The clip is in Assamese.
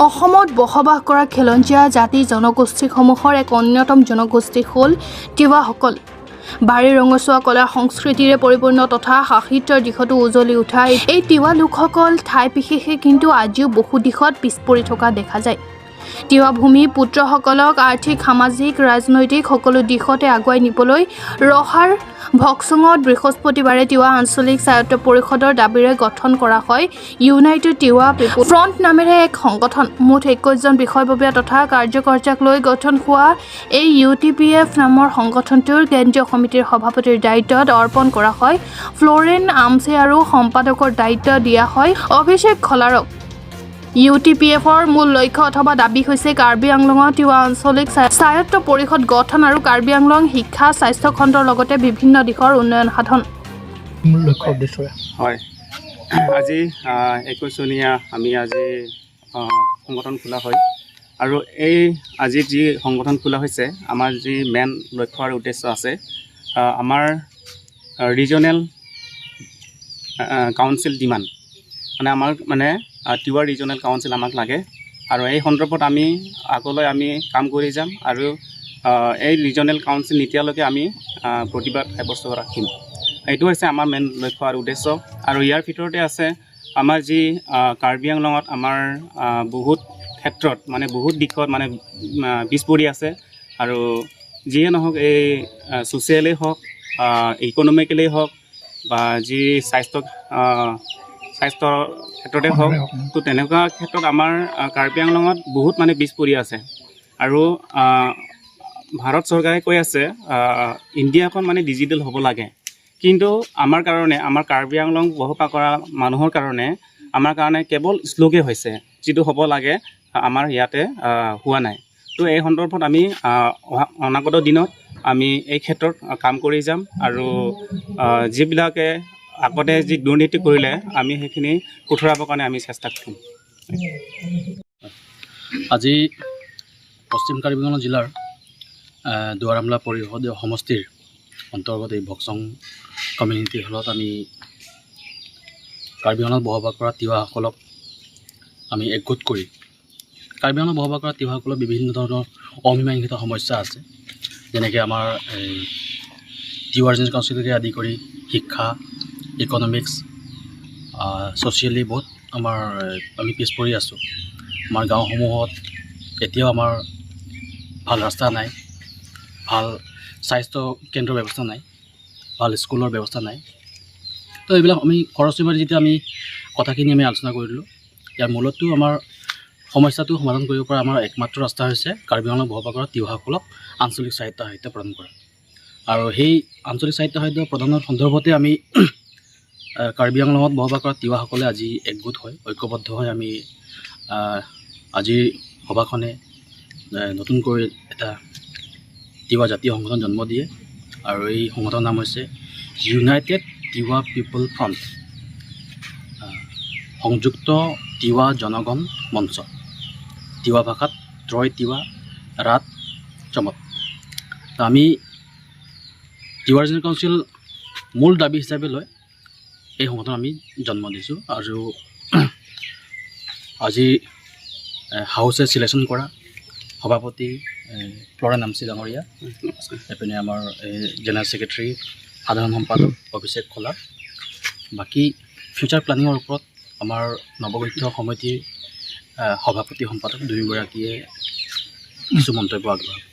অসমত বসবাস কৰা খিলঞ্জীয়া জাতি জনগোষ্ঠীসমূহৰ এক অন্যতম জনগোষ্ঠী হ'ল তিৱাসকল। বাৰী ৰঙচুৱা কলা সংস্কৃতিৰে পৰিপূৰ্ণ তথা সাহিত্যৰ দিশতো উজ্বলি উঠা এই তিৱা লোকসকল ঠাই বিশেষে কিন্তু আজিও বহু দিশত পিছ পৰি থকা দেখা যায়। তিৱা ভূমি পুত্ৰসকলক আৰ্থিক, সামাজিক, ৰাজনৈতিক সকলো দিশতে আগুৱাই নিবলৈ ৰহাৰ ভকচুঙত বৃহস্পতিবাৰে তিৱা আঞ্চলিক স্বায়ত্ত পৰিষদৰ দাবীৰে গঠন কৰা হয় ইউনাইটেড তিৱা পিপল ফ্ৰণ্ট নামেৰে এক সংগঠন। মুঠ 21জন বিষয়ববীয়া তথা কাৰ্যকৰ্তাক লৈ গঠন হোৱা এই UTPF নামৰ সংগঠনটোৰ কেন্দ্ৰীয় সমিতিৰ সভাপতিৰ দায়িত্বত অৰ্পণ কৰা হয় ফ্লৰেন আমছে আৰু সম্পাদকৰ দায়িত্ব দিয়া হয় অভিষেক খলাৰক। UTPFৰ মূল লক্ষ্য অথবা দাবী হৈছে কাৰ্বি আংলঙত তিৱা আঞ্চলিক স্বায়ত্ত পৰিষদ গঠন আৰু কাৰ্বি আংলং শিক্ষা, স্বাস্থ্য খণ্ডৰ লগতে বিভিন্ন দিশৰ উন্নয়ন সাধন। মূল লক্ষ্য উদ্দেশ্য হয়, আজি 21জনীয়া আমি আজি সংগঠন খোলা হয় আৰু এই আজি যি সংগঠন খোলা হৈছে আমাৰ যি মেইন লক্ষ্য আৰু উদ্দেশ্য আছে আমাৰ ৰিজনেল কাউন্সিল ডিমাণ্ড আমাৰ তিৱা ৰিজনেল কাউন্সিল আমাক লাগে আৰু এই সন্দৰ্ভত আমি আগলৈ আমি কাম কৰি যাম আৰু এই ৰিজনেল কাউন্সিল নিতিয়ালৈকে আমি প্ৰতিবাদ সাব্যস্ত ৰাখিম। এইটো হৈছে আমাৰ মেইন লক্ষ্য আৰু উদ্দেশ্য। আৰু ইয়াৰ ভিতৰতে আছে আমাৰ যি কাৰ্বি আংলঙত আমাৰ বহুত ক্ষেত্ৰত বহুত দিশত পিছ পৰি আছে আৰু যিয়ে নহওক এই ছ'চিয়েলেই হওক ইকনমিকেলেই হওক বা যি স্বাস্থ্যৰ ক্ষেত্ৰতে হওক, তো তেনেকুৱা ক্ষেত্ৰত আমাৰ কাৰ্বি আংলঙত বহুত পিছ পৰি আছে। আৰু ভাৰত চৰকাৰে কৈ আছে ইণ্ডিয়াখন ডিজিটেল হ'ব লাগে, কিন্তু আমাৰ কাৰণে আমাৰ কাৰ্বি আংলং বসবাস কৰা মানুহৰ কাৰণে আমাৰ কাৰণে কেৱল শ্লোকে হৈছে, যিটো হ'ব লাগে আমাৰ ইয়াতে হোৱা নাই। তো এই সন্দৰ্ভত আমি অনাগত দিনত আমি এই ক্ষেত্ৰত কাম কৰি যাম আৰু যিবিলাকে আগতে যি দুৰ্নীতি কৰিলে আমি সেইখিনি শুধৰাবৰ কাৰণে আমি চেষ্টা কৰিম। আজি পশ্চিম কাৰ্বি আংলং জিলাৰ দুৱাৰামলা পৰিষদীয় সমষ্টিৰ অন্তৰ্গত এই ভকচং কমিউনিটি হলত আমি কাৰ্বি আংলঙত বসবাস কৰা তিৱাসকলক আমি একগোট কৰি কাৰ্বি আংলঙত বসবাস কৰা তিৱাসকলৰ বিভিন্ন ধৰণৰ অমীমাংসিত সমস্যা আছে, যেনেকৈ আমাৰ তিৱা ৰিজনেল কাউন্সিলকে আদি কৰি শিক্ষা, ইকনমিক্স, ছ'চিয়েলি বহুত আমি পিছ পৰি আছোঁ। আমাৰ গাঁওসমূহত এতিয়াও আমাৰ ভাল ৰাস্তা নাই, ভাল স্বাস্থ্য কেন্দ্ৰৰ ব্যৱস্থা নাই, ভাল স্কুলৰ ব্যৱস্থা নাই। তো এইবিলাক আমি খৰচীমাৰি যেতিয়া আমি কথাখিনি আমি আলোচনা কৰিলোঁ, ইয়াৰ মূলতো আমাৰ সমস্যাটো সমাধান কৰিব পৰা আমাৰ একমাত্ৰ ৰাস্তা হৈছে কাৰ্বি আংলঙত বসবাস কৰা তিৱাসকলক আঞ্চলিক সাহিত্য প্ৰদান কৰা। আৰু সেই আঞ্চলিক সাহিত্য প্ৰদানৰ সন্দৰ্ভতে আমি কাৰ্বি আংলঙত বসবাস কৰা তিৱাসকলে আজি একগোট হৈ ঐক্যবদ্ধ হৈ আমি আজিৰ সভাখনে নতুনকৈ এটা তিৱা জাতীয় সংগঠন জন্ম দিয়ে আৰু এই সংগঠনৰ নাম হৈছে ইউনাইটেড তিৱা পিপল ফ্ৰণ্ট, সংযুক্ত তিৱা জনগণ মঞ্চ, তিৱা ভাষাত ত্ৰয় তিৱা ৰাত চমত। আমি তিৱা ৰিজনেল কাউন্সিল মূল দাবী হিচাপে লৈ এই সংগঠন আমি জন্ম দিছোঁ। আৰু আজি হাউচে চিলেকশ্যন কৰা সভাপতি ফ্লৰেন আমছে ডাঙৰীয়া, এইপিনে আমাৰ জেনেৰেল ছেক্ৰেটাৰী সাধাৰণ সম্পাদক অভিষেক খলাৰ, বাকী ফিউচাৰ প্লেনিঙৰ ওপৰত আমাৰ নৱগঠিত সমিতিৰ সভাপতি সম্পাদক দুয়োগৰাকীয়ে কিছু মন্তব্য আগবঢ়াব।